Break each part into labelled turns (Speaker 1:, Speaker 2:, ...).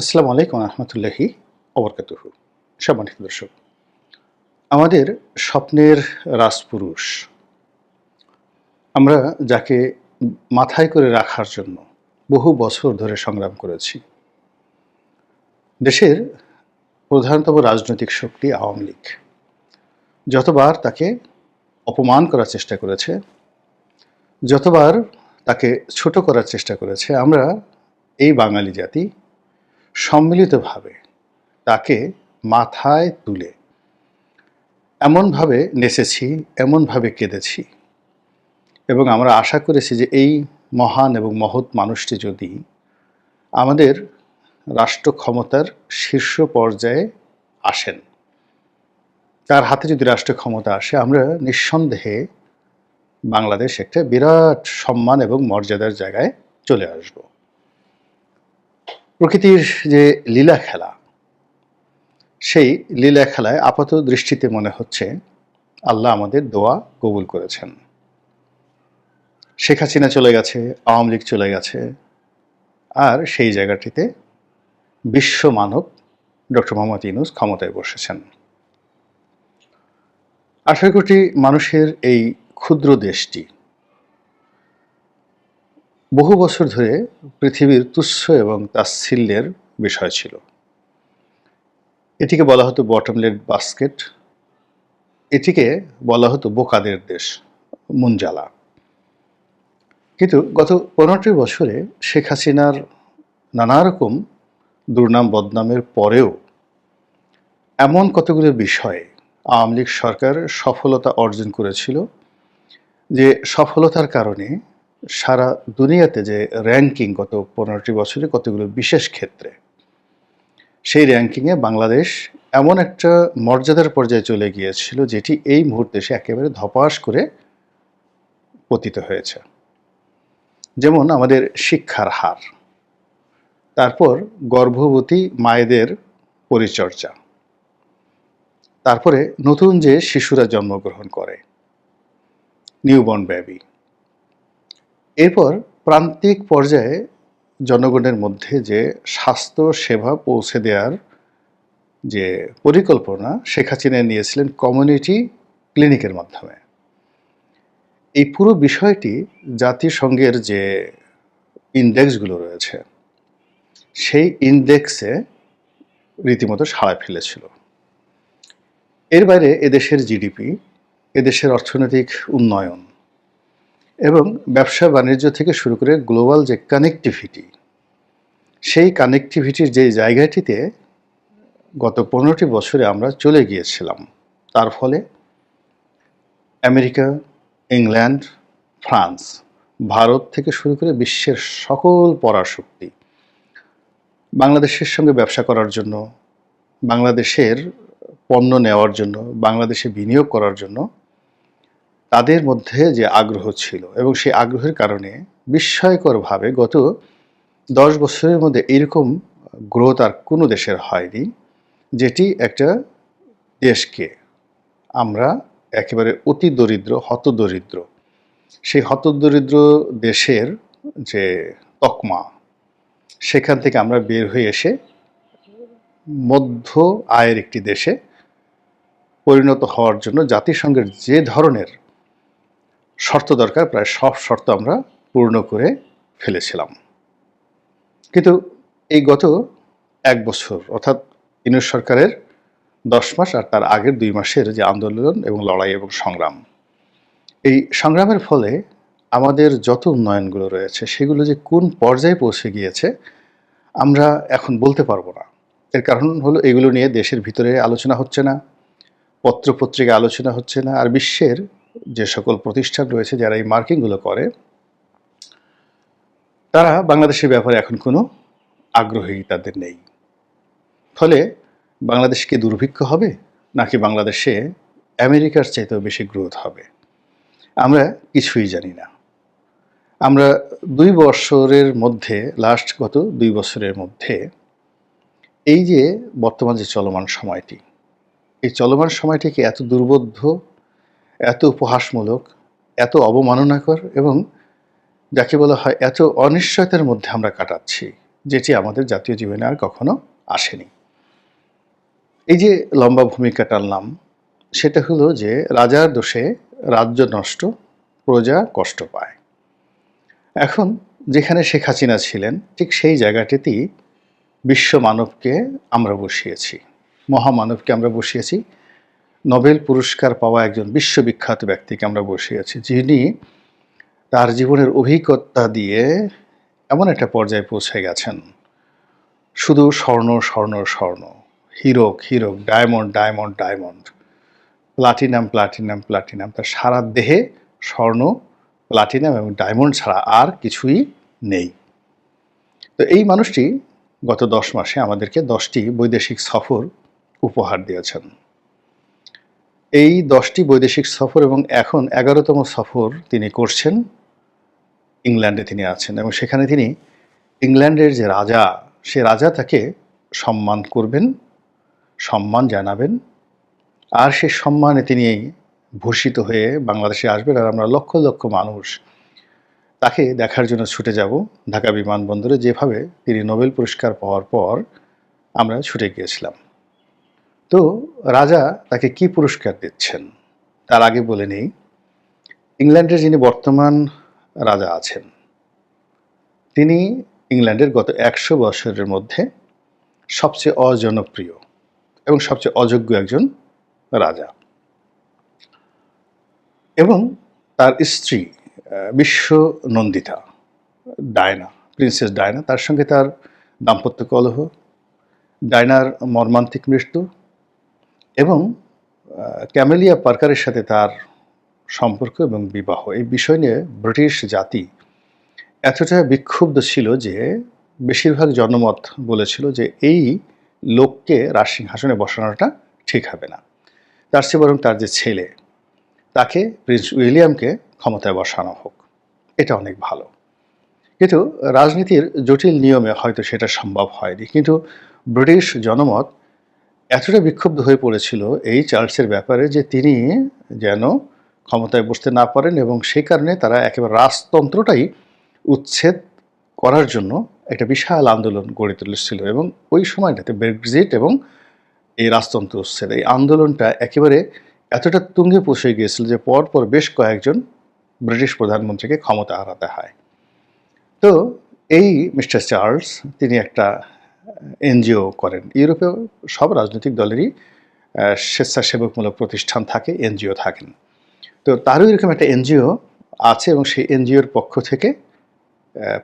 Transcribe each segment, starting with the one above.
Speaker 1: আসসালামু আলাইকুম রহমতুল্লাহি অবরকাতুহু। সম্মানিত দর্শক, আমাদের স্বপ্নের রাজপুরুষ, আমরা যাকে মাথায় করে রাখার জন্য বহু বছর ধরে সংগ্রাম করেছি। দেশের প্রধানতম রাজনৈতিক শক্তি আওয়ামী লীগ যতবার তাকে অপমান করার চেষ্টা করেছে, যতবার তাকে ছোট করার চেষ্টা করেছে, আমরা এই বাঙালি জাতি সম্মিলিতভাবে তাকে মাথায় তুলে এমনভাবে নেচেছি, এমনভাবে কেঁদেছি এবং আমরা আশা করেছি যে এই মহান এবং মহৎ মানুষটি যদি আমাদের রাষ্ট্র ক্ষমতার শীর্ষ পর্যায়ে আসেন, তার হাতে যদি রাষ্ট্র ক্ষমতা আসে, আমরা নিঃসন্দেহে বাংলাদেশ একটা বিরাট সম্মান এবং মর্যাদার জায়গায় চলে আসব। প্রকৃতির যে লীলা খেলা, সেই লীলা খেলায় আপাত দৃষ্টিতে মনে হচ্ছে আল্লাহ আমাদের দোয়া কবুল করেছেন। শেখ হাসিনা চলে গেছে, আওয়ামী লীগ চলে গেছে, আর সেই জায়গাটিতে বিশ্ব মানব ডক্টর মোহাম্মদ ইউনূস ক্ষমতায় বসেছেন। 18 কোটি মানুষের এই ক্ষুদ্র দেশটি বহু বছর ধরে পৃথিবীর তুচ্ছ এবং তাচ্ছিল্যের বিষয় ছিল। এটিকে বলা হতো বটমলেট বাস্কেট, এটিকে বলা হতো বোকাদের দেশ, মুঞ্জালা। কিন্তু গত 15টি বছরে শেখ হাসিনার নানা রকম দুর্নাম বদনামের পরেও এমন কতগুলো বিষয়ে আওয়ামী লীগ সরকার সফলতা অর্জন করেছিল, যে সফলতার কারণে সারা দুনিয়াতে যে র্যাঙ্কিং গত 15টি বছরে কতগুলো বিশেষ ক্ষেত্রে, সেই র্যাঙ্কিংয়ে বাংলাদেশ এমন একটা মর্যাদার পর্যায়ে চলে গিয়েছিল যেটি এই মুহূর্তে সে একেবারে ধপাস করে পতিত হয়েছে। যেমন আমাদের শিক্ষার হার, তারপর গর্ভবতী মায়েদের পরিচর্যা, তারপরে নতুন যে শিশুরা জন্মগ্রহণ করে, নিউবর্ন বেবি, এরপর প্রান্তিক পর্যায়ে জনগণের মধ্যে যে স্বাস্থ্য সেবা পৌঁছে দেওয়ার যে পরিকল্পনা শেখ হাসিনা নিয়েছিলেন কমিউনিটি ক্লিনিকের মাধ্যমে, এই পুরো বিষয়টি জাতিসংঘের যে ইন্ডেক্সগুলো রয়েছে, সেই ইন্ডেক্সে রীতিমতো সাড়া ফেলেছিল। এর বাইরে এদেশের জিডিপি, এদেশের অর্থনৈতিক উন্নয়ন এবং ব্যবসা বাণিজ্য থেকে শুরু করে গ্লোবাল যে কানেক্টিভিটি, সেই কানেক্টিভিটির যে জায়গাটিতে গত 15টি বছরে আমরা চলে গিয়েছিলাম, তার ফলে আমেরিকা, ইংল্যান্ড, ফ্রান্স, ভারত থেকে শুরু করে বিশ্বের সকল পরাশক্তি বাংলাদেশের সঙ্গে ব্যবসা করার জন্য, বাংলাদেশের পণ্য নেওয়ার জন্য, বাংলাদেশে বিনিয়োগ করার জন্য তাদের মধ্যে যে আগ্রহ ছিল, এবং সেই আগ্রহের কারণে বিস্ময়করভাবে গত 10 বছরের মধ্যে এরকম গ্রোথ আর কোনো দেশের হয়নি, যেটি একটা দেশকে আমরা একেবারে অতি দরিদ্র, হতদরিদ্র, সেই হতদরিদ্র দেশের যে তকমা, সেখান থেকে আমরা বের হয়ে এসে মধ্য আয়ের একটি দেশে পরিণত হওয়ার জন্য জাতিসংঘের যে ধরনের শর্ত দরকার, প্রায় সব শর্ত আমরা পূর্ণ করে ফেলেছিলাম। কিন্তু এই গত 1 বছর, অর্থাৎ ইউনূস সরকারের 10 মাস আর তার আগের 2 মাসের যে আন্দোলন এবং লড়াই এবং সংগ্রাম, এই সংগ্রামের ফলে আমাদের যত উন্নয়নগুলো রয়েছে সেগুলো যে কোন পর্যায়ে পৌঁছে গিয়েছে আমরা এখন বলতে পারবো না। এর কারণ হলো এগুলো নিয়ে দেশের ভিতরে আলোচনা হচ্ছে না, পত্রপত্রিকায় আলোচনা হচ্ছে না, আর বিশ্বের যে সকল প্রতিষ্ঠান রয়েছে যারা এই মার্কিংগুলো করে, তারা বাংলাদেশের ব্যাপারে এখন কোনো আগ্রহী তাদের নেই। ফলে বাংলাদেশ কি দুর্ভিক্ষ হবে, নাকি বাংলাদেশে আমেরিকার চাইতেও বেশি গ্রোথ হবে, আমরা কিছুই জানি না। আমরা 2 বছরের মধ্যে, লাস্ট গত 2 বছরের মধ্যে এই যে বর্তমান যে চলমান সময়টি, এই চলমান সময়টিকে এত দুর্বোধ্য, এত উপহাসমূলক, এত অবমাননাকর এবং যাকে বলা হয় এত অনিশ্চয়তার মধ্যে আমরা কাটাচ্ছি, যেটি আমাদের জাতীয় জীবনে আর কখনো আসেনি। এই যে লম্বা ভূমিকা টানলাম, সেটা হলো যে রাজার দোষে রাজ্য নষ্ট, প্রজা কষ্ট পায়। এখন যেখানে শেখ হাসিনা ছিলেন ঠিক সেই জায়গাটিতেই বিশ্ব মানবকে আমরা বসিয়েছি, মহামানবকে আমরা বসিয়েছি, নোবেল পুরস্কার পাওয়া একজন বিশ্ববিখ্যাত ব্যক্তিকে আমরা বসিয়েছি, যিনি তার জীবনের অভিজ্ঞতা দিয়ে এমন একটা পর্যায়ে পৌঁছে গেছেন, শুধু স্বর্ণ স্বর্ণ স্বর্ণ, হীরক হীরক, diamond diamond diamond, platinum platinum platinum, তার সারা দেহে স্বর্ণ, প্লাটিনাম এবং ডায়মন্ড ছাড়া আর কিছুই নেই। তো এই মানুষটি গত 10 মাসে আমাদেরকে 10টি বৈদেশিক সফর উপহার দিয়েছেন। এই 10টি বৈদেশিক সফর এবং এখন 11তম সফর তিনি করছেন, ইংল্যান্ডে তিনি আছেন এবং সেখানে তিনি ইংল্যান্ডের যে রাজা, সে রাজা তাকে সম্মান করবেন, সম্মান জানাবেন, আর সেই সম্মানে তিনি ভূষিত হয়ে বাংলাদেশে আসবেন। আর আমরা লক্ষ লক্ষ মানুষ তাকে দেখার জন্য ছুটে যাব ঢাকা বিমানবন্দরে, যেভাবে তিনি নোবেল পুরস্কার পাওয়ার পর আমরা ছুটে গিয়েছিলাম। তো রাজা তাকে কি পুরস্কার দিচ্ছেন তার আগে বলে নেই, ইংল্যান্ডের যিনি বর্তমান রাজা আছেন, তিনি ইংল্যান্ডের গত 100 বছরের মধ্যে সবচেয়ে অজনপ্রিয় এবং সবচেয়ে অযোগ্য একজন রাজা। এবং তার স্ত্রী বিশ্ব নন্দিতা ডায়না, প্রিন্সেস ডায়না, তার সঙ্গে তার দাম্পত্য কলহ, ডায়নার মর্মান্তিক মৃত্যু এবং ক্যামেলিয়া পার্কারের সাথে তার সম্পর্ক এবং বিবাহ, এই বিষয় নিয়ে ব্রিটিশ জাতি এতটা বিক্ষুব্ধ ছিল যে বেশিরভাগ জনমত বলেছিল যে এই লোককে রাজসিংহাসনে বসানোটা ঠিক হবে না, তার চেয়ে বরং তার যে ছেলে তাকে প্রিন্স উইলিয়ামকে ক্ষমতায় বসানো হোক, এটা অনেক ভালো। কিন্তু রাজনীতির জটিল নিয়মে হয়তো সেটা সম্ভব হয়নি, কিন্তু ব্রিটিশ জনমত এতটা বিক্ষুব্ধ হয়ে পড়েছিল এই চার্লসের ব্যাপারে যে তিনি যেন ক্ষমতায় বসতে না পারেন, এবং সেই কারণে তারা একেবারে রাজতন্ত্রটাই উচ্ছেদ করার জন্য একটা বিশাল আন্দোলন গড়ে তুলেছিল। এবং ওই সময়টাতে ব্রেক্সিট এবং এই রাজতন্ত্র উচ্ছেদ, এই আন্দোলনটা একেবারে এতটা তুঙ্গে পৌঁছে গিয়েছিল যে পরপর বেশ কয়েকজন ব্রিটিশ প্রধানমন্ত্রীকে ক্ষমতা হারাতে হয়। তো এই মিস্টার চার্লস তিনি একটা এনজিও করেন। ইউরোপেও সব রাজনৈতিক দলেরই স্বেচ্ছাসেবকমূলক প্রতিষ্ঠান থাকে, এনজিও থাকেন। তো তারও এরকম একটা এনজিও আছে এবং সেই এনজিওর পক্ষ থেকে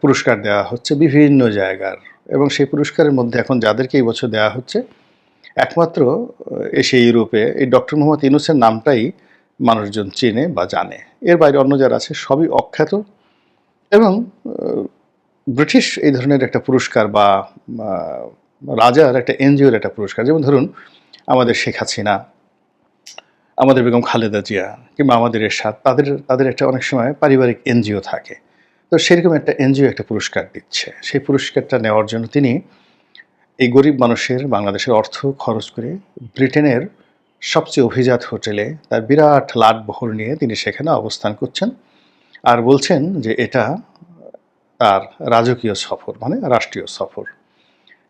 Speaker 1: পুরস্কার দেওয়া হচ্ছে বিভিন্ন জায়গার, এবং সেই পুরস্কারের মধ্যে এখন যাদেরকে এই বছর দেওয়া হচ্ছে একমাত্র এশিয়া ইউরোপে এই ডক্টর মোহাম্মদ ইউনূসের নামটাই মানুষজন চেনে বা জানে, এর বাইরে অন্য যারা আছে সবই অখ্যাত। এবং ব্রিটিশ এই ধরনের একটা পুরস্কার বা রাজার একটা এনজিওর একটা পুরস্কার, যেমন ধরুন আমাদের শেখ হাসিনা, আমাদের বেগম খালেদা জিয়া কিংবা আমাদের এরশাদ, তাদের একটা অনেক সময় পারিবারিক এনজিও থাকে। তো সেরকম একটা এনজিও একটা পুরস্কার দিচ্ছে, সেই পুরস্কারটা নেওয়ার জন্য তিনি এই গরিব মানুষের বাংলাদেশের অর্থ খরচ করে ব্রিটেনের সবচেয়ে অভিজাত হোটেলে তার বিরাট লাটবহর নিয়ে তিনি সেখানে অবস্থান করছেন, আর বলছেন যে এটা তার রাজকীয় সফর, মানে রাষ্ট্রীয় সফর।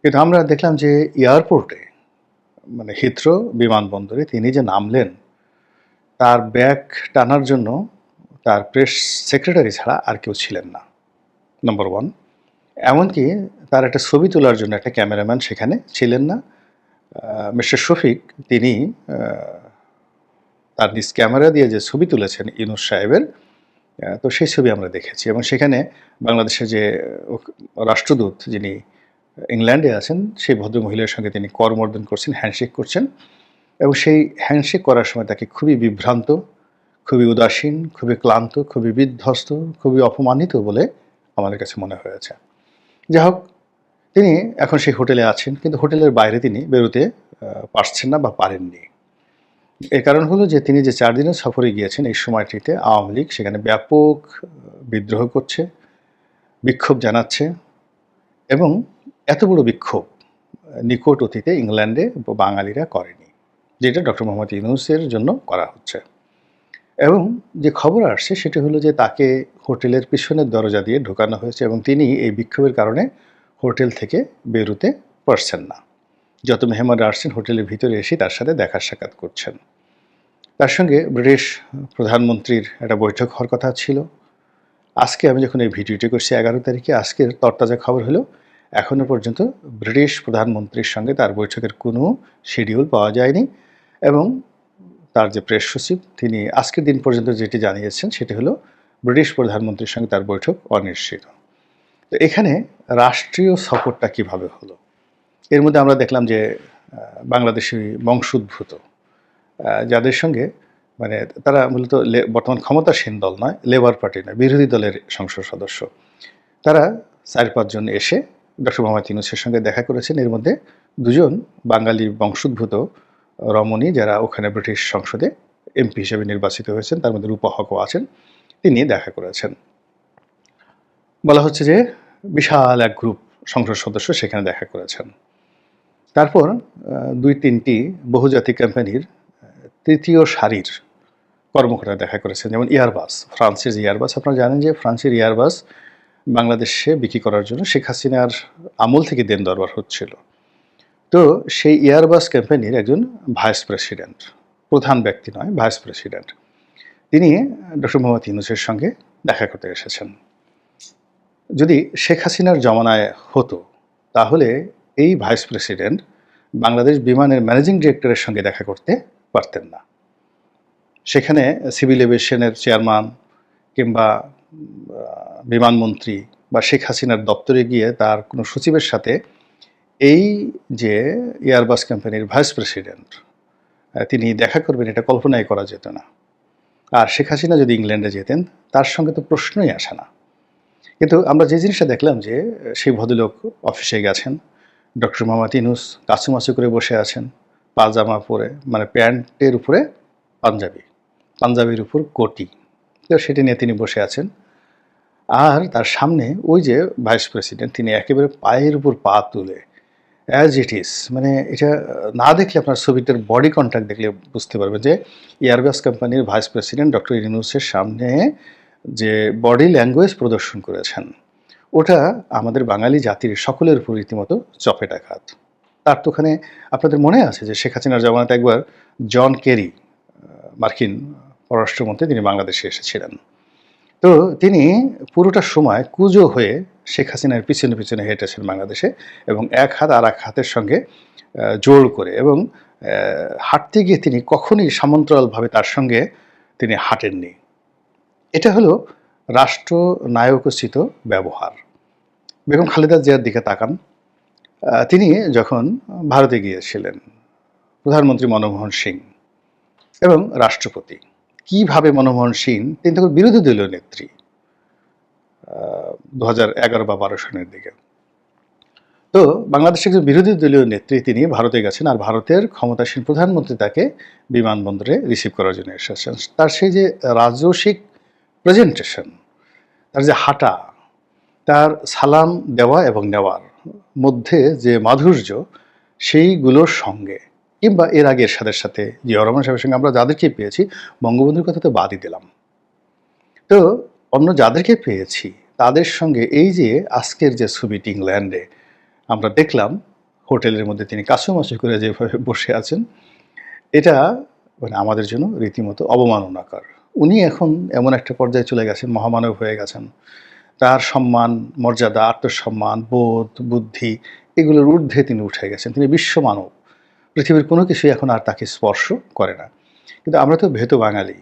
Speaker 1: কিন্তু আমরা দেখলাম যে এয়ারপোর্টে, মানে হিথ্রো বিমানবন্দরে তিনি যে নামলেন, তার ব্যাগ টানার জন্য তার প্রেস সেক্রেটারি ছাড়া আর কেউ ছিলেন না, নম্বর 1। এমনকি তার একটা ছবি তোলার জন্য একটা ক্যামেরাম্যান সেখানে ছিলেন না। মিস্টার শফিক তিনি তার নিজ ক্যামেরা দিয়ে যে ছবি তুলেছেন ইউনূস সাহেবের, তো সেই ছবি আমরা দেখেছি। এবং সেখানে বাংলাদেশের যে রাষ্ট্রদূত যিনি ইংল্যান্ডে আছেন, সেই ভদ্রমহিলার সঙ্গে তিনি করমর্দন করছেন, হ্যান্ডশেক করছেন, এবং সেই হ্যান্ডশেক করার সময় তাকে খুবই বিভ্রান্ত, খুবই উদাসীন, খুবই ক্লান্ত, খুবই বিধ্বস্ত, খুবই অপমানিত বলে আমাদের কাছে মনে হয়েছে। যাই হোক, তিনি এখন সেই হোটেলে আছেন, কিন্তু হোটেলের বাইরে তিনি বেরোতে পারছেন না বা পারেননি। এর কারণ হলো যে তিনি যে 4 দিনের সফরে গিয়েছেন, এই সময়টিতে আওয়ামী লীগ সেখানে ব্যাপক বিদ্রোহ করছে, বিক্ষোভ জানাচ্ছে, এবং এত বড় বিক্ষোভ নিকট অতীতে ইংল্যান্ডে বাঙালিরা করেনি, যেটা ডক্টর মোহাম্মদ ইউনূসের জন্য করা হচ্ছে। এবং যে খবর আসছে সেটি হলো যে তাকে হোটেলের পিছনের দরজা দিয়ে ঢোকানো হয়েছে, এবং তিনি এই বিক্ষোভের কারণে হোটেল থেকে বেরোতে পারছেন না। যত মেহমানরা আসছেন হোটেলের ভিতরে এসে তার সাথে দেখা সাক্ষাৎ করছেন। তার সঙ্গে ব্রিটিশ প্রধানমন্ত্রীর একটা বৈঠক হওয়ার কথা ছিল। আজকে আমি যখন এই ভিডিওটি করছি 11 তারিখে, আজকের তরতাজা খবর হলো এখনও পর্যন্ত ব্রিটিশ প্রধানমন্ত্রীর সঙ্গে তার বৈঠকের কোনো শিডিউল পাওয়া যায়নি এবং তার যে প্রেস সচিব তিনি আজকের দিন পর্যন্ত যেটি জানিয়েছেন সেটি হলো ব্রিটিশ প্রধানমন্ত্রীর সঙ্গে তার বৈঠক অনিশ্চিত। তো এখানে রাষ্ট্রীয় সফরটা কিভাবে হলো? এর মধ্যে আমরা দেখলাম যে বাংলাদেশি বংশোদ্ভূত যাদের সঙ্গে মানে তারা মূলত বর্তমান ক্ষমতাসীন দল নয়, লেবার পার্টি নয়, বিরোধী দলের সংসদ সদস্য, তারা 4-5 জন এসে ডক্টর মোহাম্মদ ইউনূসের সঙ্গে দেখা করেছেন। এর মধ্যে 2 জন বাঙালি বংশোদ্ভূত রমণী যারা ওখানে ব্রিটিশ সংসদে এমপি হিসেবে নির্বাচিত হয়েছেন, তার মধ্যে রূপা হকও আছেন, তিনি দেখা করেছেন। বলা হচ্ছে যে বিশাল এক গ্রুপ সংসদ সদস্য সেখানে দেখা করেছেন। তারপর 2-3টি বহুজাতিক কোম্পানির তৃতীয় সারির কর্মকর্তা দেখা করেছেন, যেমন এয়ারবাস, ফ্রান্সের এয়ারবাস। আপনারা জানেন যে ফ্রান্সের এয়ারবাস বাংলাদেশে বিক্রি করার জন্য শেখ হাসিনার আমল থেকে দেন দরবার হচ্ছিল। তো সেই এয়ারবাস কোম্পানির একজন ভাইস প্রেসিডেন্ট, প্রধান ব্যক্তি নয়, ভাইস প্রেসিডেন্ট, তিনি ডক্টর মোহাম্মদ ইউনূসের সঙ্গে দেখা করতে এসেছেন। যদি শেখ হাসিনার জমানায় হতো তাহলে এই ভাইস প্রেসিডেন্ট বাংলাদেশ বিমানের ম্যানেজিং ডিরেক্টরের সঙ্গে দেখা করতে পারতেন না। সেখানে সিভিল এভিয়েশনের চেয়ারম্যান কিংবা বিমানমন্ত্রী বা শেখ হাসিনার দপ্তরে গিয়ে তার কোনো সচিবের সাথে এই যে এয়ারবাস কোম্পানির ভাইস প্রেসিডেন্ট তিনি দেখা করবেন এটা কল্পনাই করা যেত না। আর শেখ হাসিনা যদি ইংল্যান্ডে যেতেন তার সঙ্গে তো প্রশ্নই আসে না। কিন্তু আমরা যে জিনিসটা দেখলাম যে সেই ভদ্রলোক অফিসে গেছেন, ডক্টর মোহাম্মদ ইউনূস কাচুমাচু করে বসে আছেন, পাজামা পরে, মানে প্যান্টের উপরে পাঞ্জাবির উপর কোটি, তো সেটি নিয়ে তিনি বসে আছেন। আর তার সামনে ওই যে ভাইস প্রেসিডেন্ট তিনি একেবারে পায়ের উপর পা তুলে অ্যাজ ইট ইজ, মানে এটা না দেখলে আপনার ছবিটার বডি কন্ট্যাক্ট দেখলে বুঝতে পারবেন যে এয়ারবাস কোম্পানির ভাইস প্রেসিডেন্ট ডক্টর ইউনূসের সামনে যে বডি ল্যাঙ্গুয়েজ প্রদর্শন করেছেন ওটা আমাদের বাঙালি জাতির সকলের উপর রীতিমতো চপেটাঘাত। তার তো ওখানে আপনাদের মনে আছে যে শেখ হাসিনার জমানাতে একবার জন কেরি, মার্কিন পররাষ্ট্রমন্ত্রী, তিনি বাংলাদেশে এসেছিলেন। তো তিনি পুরোটা সময় কুঁজো হয়ে শেখ হাসিনার পিছনে পিছনে হেঁটেছেন বাংলাদেশে এবং এক হাত আর এক হাতের সঙ্গে জোড় করে, এবং হাঁটতে গিয়ে তিনি কখনই সমান্তরালভাবে তার সঙ্গে তিনি হাঁটেননি। এটা হলো রাষ্ট্রনায়কোচিত ব্যবহার। বেগম খালেদা জিয়ার দিকে তাকান, তিনি যখন ভারতে গিয়েছিলেন, প্রধানমন্ত্রী মনমোহন সিং এবং রাষ্ট্রপতি, কিভাবে মনমোহন সিং, তিনি তখন বিরোধী দলীয় নেত্রী 2011 বা 12 সনের দিকে, তো বাংলাদেশের একজন বিরোধী দলীয় নেত্রী তিনি ভারতে গেছেন আর ভারতের ক্ষমতাসীন প্রধানমন্ত্রী তাকে বিমানবন্দরে রিসিভ করার জন্য এসেছেন। তার সেই যে রাজসিক প্রেজেন্টেশন, তার যে হাঁটা, তার সালাম দেওয়া এবং নেওয়ার মধ্যে যে মাধুর্য, সেইগুলোর সঙ্গে কিংবা এর আগে এরশাদের সাথে, জিয়াউর রহমান সাহেবের সঙ্গে আমরা যাদেরকে পেয়েছি, বঙ্গবন্ধুর কথা তো বাদই দিলাম, তো অন্য যাদেরকে পেয়েছি তাদের সঙ্গে এই যে আজকের যে ছবিটি ইংল্যান্ডে আমরা দেখলাম, হোটেলের মধ্যে তিনি কাছুমাছু করে যেভাবে বসে আছেন, এটা মানে আমাদের জন্য রীতিমতো অবমাননাকর। উনি এখন এমন একটা পর্যায়ে চলে গেছেন, মহামানব হয়ে গেছেন। তার সম্মান, মর্যাদা, আত্মসম্মান, বোধ, বুদ্ধি এগুলোর ঊর্ধ্বে তিনি উঠে গেছেন। তিনি বিশ্বমানব, পৃথিবীর কোনো কিছুই এখন আর তাকে স্পর্শ করে না। কিন্তু আমরা তো ভেতো বাঙালি,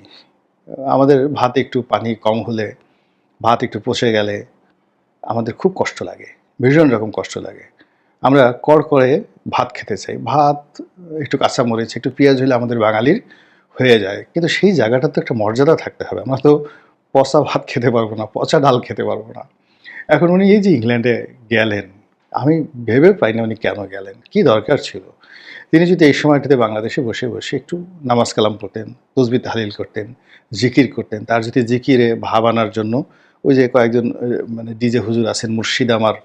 Speaker 1: আমাদের ভাতে একটু পানি কম হলে, ভাত একটু পচে গেলে আমাদের খুব কষ্ট লাগে, ভীষণ রকম কষ্ট লাগে। আমরা করে ভাত খেতে চাই, ভাত একটু কাঁচামরিচ, একটু পেঁয়াজ হলে আমাদের বাঙালির হয়ে যায়। কিন্তু সেই জায়গাটা তো একটা মর্যাদা থাকতে হবে। আমরা তো পচা ভাত খেতে পারবো না, পচা ডাল খেতে পারবো না। এখন উনি এই যে ইংল্যান্ডে গেলেন, আমি ভেবে পাই না উনি কেন গেলেন, কি দরকার ছিল। তিনি যদি এই সময়টাতে বাংলাদেশে বসে বসে একটু নামাজ কালাম করতেন, তসবিহ তাহলিল করতেন, জিকির করতেন, তার যদি জিকিরে ভাব আনার জন্য ওই যে কয়েকজন মানে ডিজে হুজুর আছেন, মুর্শিদ আমার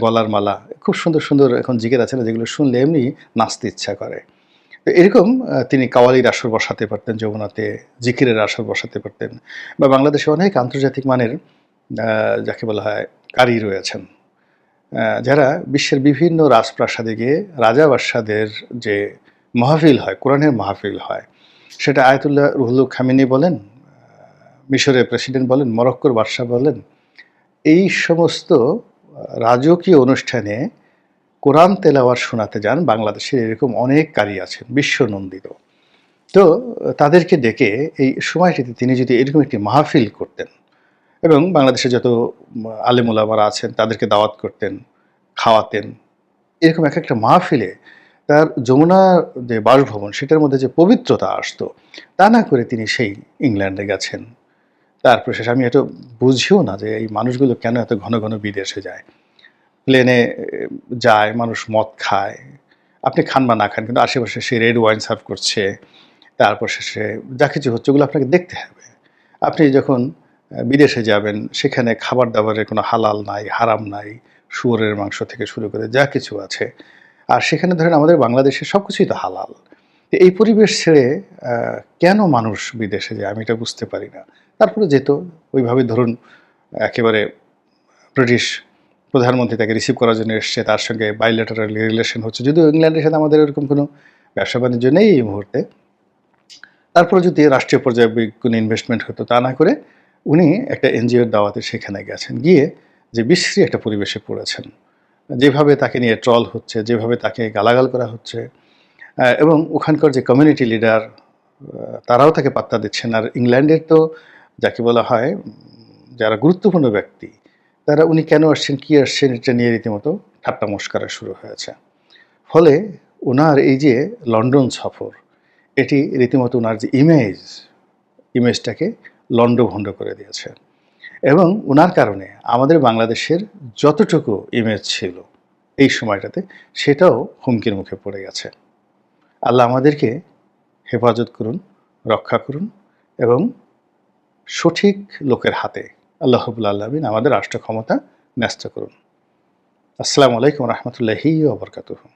Speaker 1: গলার মালা, খুব সুন্দর সুন্দর এখন জিকির আছে না, যেগুলো শুনলে এমনি নাচতে ইচ্ছা করে। তো এরকম তিনি কাওয়ালির আসর বসাতে পারতেন যমুনাতে, জিকিরের আসর বসাতে পারতেন। বা বাংলাদেশে অনেক আন্তর্জাতিক মানের যাকে বলা হয় কারি রয়েছেন, যারা বিশ্বের বিভিন্ন রাজপ্রাসাদে গিয়ে রাজা বাদশাদের যে মাহফিল হয়, কোরআনের মাহফিল হয়, সেটা আয়াতুল্লাহ রুহুল খামেনি বলেন, মিশরের প্রেসিডেন্ট বলেন, মরক্কোর বাদশা বলেন, এই সমস্ত রাজকীয় অনুষ্ঠানে কোরআন তেলাওয়াত শোনাতে যান বাংলাদেশের এরকম অনেক কারি আছেন, বিশ্বনন্দিত। তো তাদেরকে ডেকে এই সময়টিতে তিনি যদি এরকম একটি মাহফিল করতেন এবং বাংলাদেশে যত আলেম ওলামারা আছেন তাদেরকে দাওয়াত করতেন, খাওয়াতেন, এরকম এক একটা মাহফিলে তার যমুনা যে বাসভবন সেটার মধ্যে যে পবিত্রতা আসতো, তা না করে তিনি সেই ইংল্যান্ডে গেছেন। তারপর শেষে আমি এটা বুঝিও না যে এই মানুষগুলো কেন এত ঘন ঘন বিদেশে যায়। প্লেনে যায়, মানুষ মদ খায়। আপনি খান বা না খান, কিন্তু আশেপাশে সে রেড ওয়াইন সার্ভ করছে। তারপর শেষে যা কিছু হচ্ছে ওগুলো আপনাকে দেখতে হবে। আপনি যখন বিদেশে যাবেন সেখানে খাবার-দাবারের কোনো হালাল নাই, হারাম নাই, শুয়োরের মাংস থেকে শুরু করে যা কিছু আছে। আর সেখানে ধরেন আমাদের বাংলাদেশে সবকিছুই তো হালাল। তো এই পরিবেশ ছেড়ে কেন মানুষ বিদেশে যায় আমি এটা বুঝতে পারি না। তারপরে যেত ওইভাবে ধরুন একেবারে ব্রিটিশ প্রধানমন্ত্রী তাকে রিসিভ করার জন্য এসছে, তার সঙ্গে বাইলেটারাল রিলেশন হচ্ছে। যদিও ইংল্যান্ডের সাথে আমাদের এরকম কোনো ব্যবসা-বাণিজ্য নেই এই মুহূর্তে। তারপরে যদি রাষ্ট্রীয় পর্যায়ে কোনো ইনভেস্টমেন্ট হতো, তা না করে উনি একটা এনজিওর দাওয়াতে সেখানে গেছেন। গিয়ে যে বিশ্রী একটা পরিবেশে পড়েছেন। যেভাবে তাকে নিয়ে ট্রল হচ্ছে, যেভাবে তাকে গালাগাল করা হচ্ছে, এবং ওখানকার যে কমিউনিটি লিডার তারাও তাকে পাত্তা দিচ্ছেন। আর ইংল্যান্ডের তো যাকে বলা হয় যারা গুরুত্বপূর্ণ ব্যক্তি, তারা উনি কেন আসছেন, কি আসছেন, এটা নিয়ে রীতিমতো ঠাট্টা মশকরা শুরু হয়েছে। ফলে উনার এই যে লন্ডন সফর, এটি রীতিমতো উনার যে ইমেজটাকে লন্ডভন্ড করে দিয়েছে। এবং উনার কারণে আমাদের বাংলাদেশের যতটুকু ইমেজ ছিল এই সময়টাতে, সেটাও হুমকির মুখে পড়ে গেছে। আল্লাহ আমাদেরকে হেফাজত করুন, রক্ষা করুন এবং সঠিক লোকের হাতে আল্লাহ রাব্বুল আলামিন আমাদের রাষ্ট্র ক্ষমতা ন্যস্ত করুন। আসসালামু আলাইকুম ওয়া রাহমাতুল্লাহি ওয়া বারাকাতুহু।